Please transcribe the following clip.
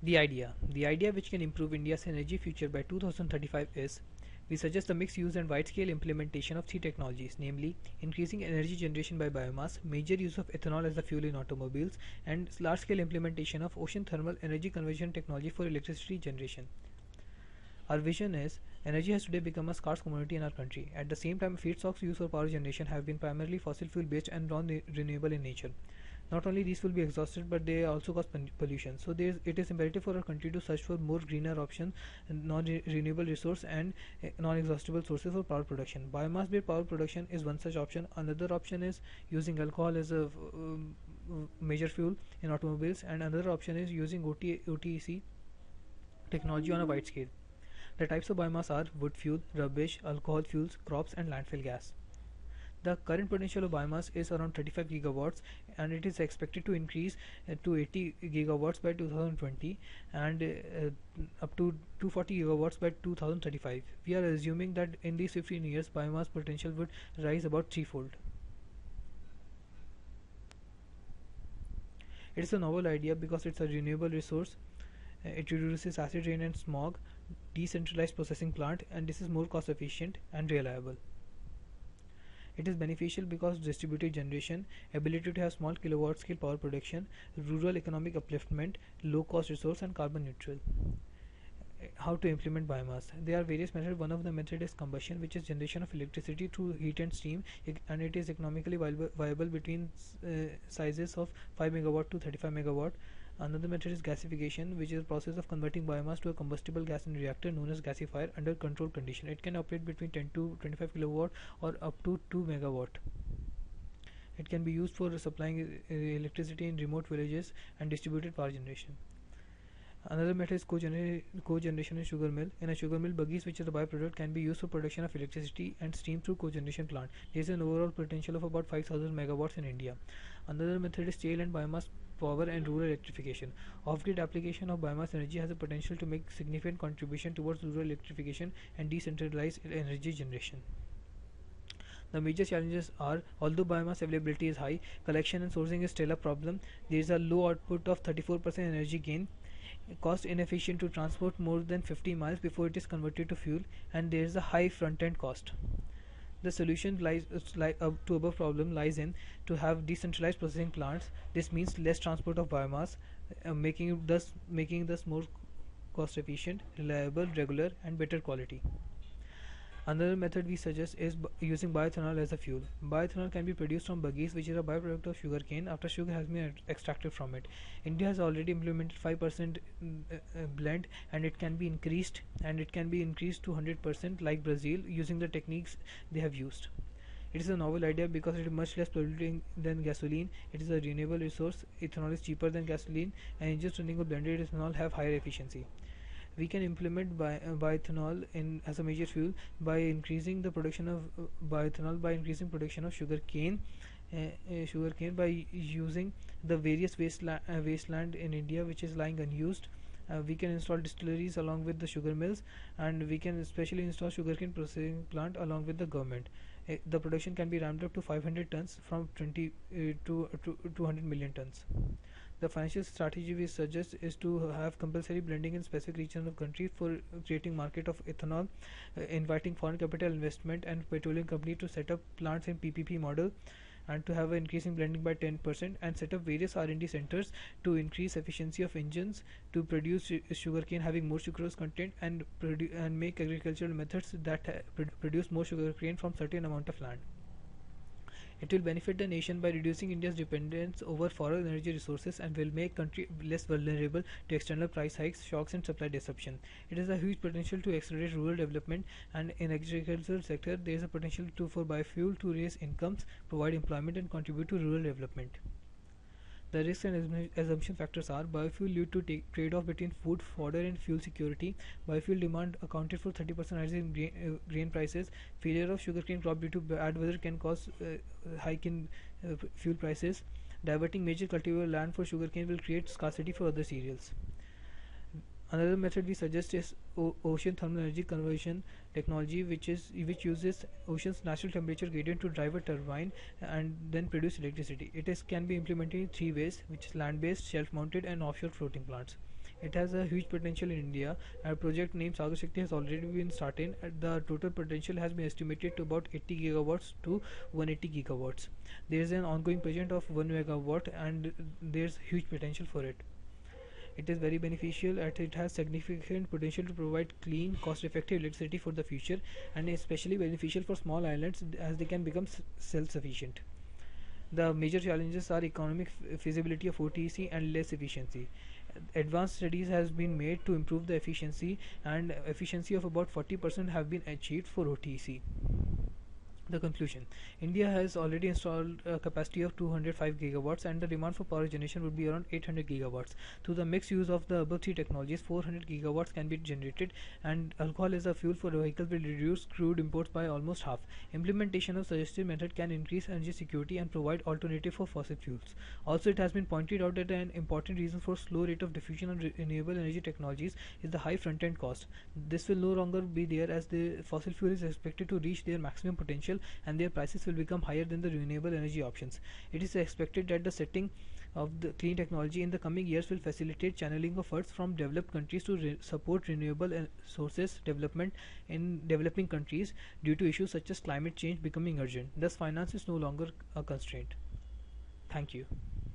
The idea which can improve India's energy future by 2035 is, we suggest the mixed use and wide-scale implementation of three technologies, namely increasing energy generation by biomass, major use of ethanol as the fuel in automobiles, and large-scale implementation of ocean thermal energy conversion technology for electricity generation. Our vision is, energy has today become a scarce commodity in our country. At the same time, feedstocks used for power generation have been primarily fossil fuel based and non-renewable in nature. Not only these will be exhausted, but they also cause pollution. So it is imperative for our country to search for more greener options, non-renewable resource and non-exhaustible sources for power production. Biomass-based power production is one such option. Another option is using alcohol as a major fuel in automobiles, and another option is using OTC technology on a wide scale. The types of biomass are wood fuel, rubbish, alcohol fuels, crops, and landfill gas. The current potential of biomass is around 35 gigawatts, and it is expected to increase to 80 gigawatts by 2020 and up to 240 gigawatts by 2035. We are assuming that in these 15 years, biomass potential would rise about threefold. It is a novel idea because it's a renewable resource. It reduces acid rain and smog, decentralized processing plant, and this is more cost efficient and reliable. It is beneficial because distributed generation, ability to have small kilowatt scale power production, rural economic upliftment, low cost resource, and carbon neutral. How to implement biomass? There are various methods. One of the methods is combustion, which is generation of electricity through heat and steam, and it is economically viable between sizes of 5 megawatt to 35 megawatt. Another method is gasification, which is a process of converting biomass to a combustible gas in a reactor known as gasifier under controlled condition. It can operate between 10 to 25 kilowatt or up to 2 megawatt. It can be used for supplying electricity in remote villages and distributed power generation. Another method is cogeneration in sugar mill. In a sugar mill, buggies, which is a byproduct, can be used for production of electricity and steam through cogeneration plant. There is an overall potential of about 5,000 megawatts in India. Another method is shale and biomass power and rural electrification. Off-grid application of biomass energy has the potential to make significant contribution towards rural electrification and decentralized energy generation. The major challenges are, although biomass availability is high, collection and sourcing is still a problem. There is a low output of 34% energy gain, cost inefficient to transport more than 50 miles before it is converted to fuel, and there is a high front-end cost. The solution to above problem lies in to have decentralized processing plants. This means less transport of biomass, making thus more cost efficient, reliable, regular, and better quality. Another method we suggest is using bioethanol as a fuel. Bioethanol can be produced from buggies, which is a byproduct of sugarcane after sugar has been extracted from it. India has already implemented 5% blend, and it can be increased to 100% like Brazil using the techniques they have used. It is a novel idea because it is much less polluting than gasoline. It is a renewable resource. Ethanol is cheaper than gasoline, and engines running on blended ethanol have higher efficiency. We can implement bioethanol as a major fuel by increasing the production of bioethanol by increasing production of sugarcane by using the various wasteland in India which is lying unused. We can install distilleries along with the sugar mills, and we can especially install sugarcane processing plant along with the government. The production can be ramped up to 500 tons from 20 to 200 million tons. The financial strategy we suggest is to have compulsory blending in specific regions of country for creating market of ethanol, inviting foreign capital investment and petroleum company to set up plants in PPP model, and to have an increasing blending by 10%, and set up various R&D centers to increase efficiency of engines to produce sugarcane having more sucrose content, and make agricultural methods that produce more sugarcane from certain amount of land. It will benefit the nation by reducing India's dependence over foreign energy resources and will make country less vulnerable to external price hikes, shocks and supply disruption. It has a huge potential to accelerate rural development, and in agricultural sector there is a potential for biofuel to raise incomes, provide employment and contribute to rural development. The risks and assumption factors are: biofuel lead to trade-off between food, fodder and fuel security. Biofuel demand accounted for 30% rise in grain prices. Failure of sugarcane crop due to bad weather can cause hike in fuel prices. Diverting major cultivable land for sugarcane will create scarcity for other cereals. Another method we suggest is ocean thermal energy conversion technology, which uses ocean's natural temperature gradient to drive a turbine and then produce electricity. Can be implemented in three ways, which is land-based, shelf-mounted, and offshore floating plants. It has a huge potential in India. A project named Sagar Shakti has already been started. The total potential has been estimated to about 80 gigawatts to 180 gigawatts. There is an ongoing project of 1 megawatt, and there's huge potential for it. It is very beneficial as it has significant potential to provide clean, cost-effective electricity for the future, and especially beneficial for small islands as they can become self-sufficient. The major challenges are economic feasibility of OTC and less efficiency. Advanced studies has been made to improve the efficiency, and efficiency of about 40% have been achieved for OTC. The conclusion: India has already installed a capacity of 205 gigawatts, and the demand for power generation would be around 800 gigawatts. Through the mixed use of the above three technologies, 400 gigawatts can be generated, and alcohol as a fuel for vehicles will reduce crude imports by almost half. Implementation of suggested method can increase energy security and provide alternative for fossil fuels. Also, it has been pointed out that an important reason for slow rate of diffusion of renewable energy technologies is the high front-end cost. This will no longer be there as the fossil fuel is expected to reach their maximum potential, and their prices will become higher than the renewable energy options. It is expected that the setting of the clean technology in the coming years will facilitate channeling of funds from developed countries to support renewable sources development in developing countries due to issues such as climate change becoming urgent. Thus, finance is no longer a constraint. Thank you.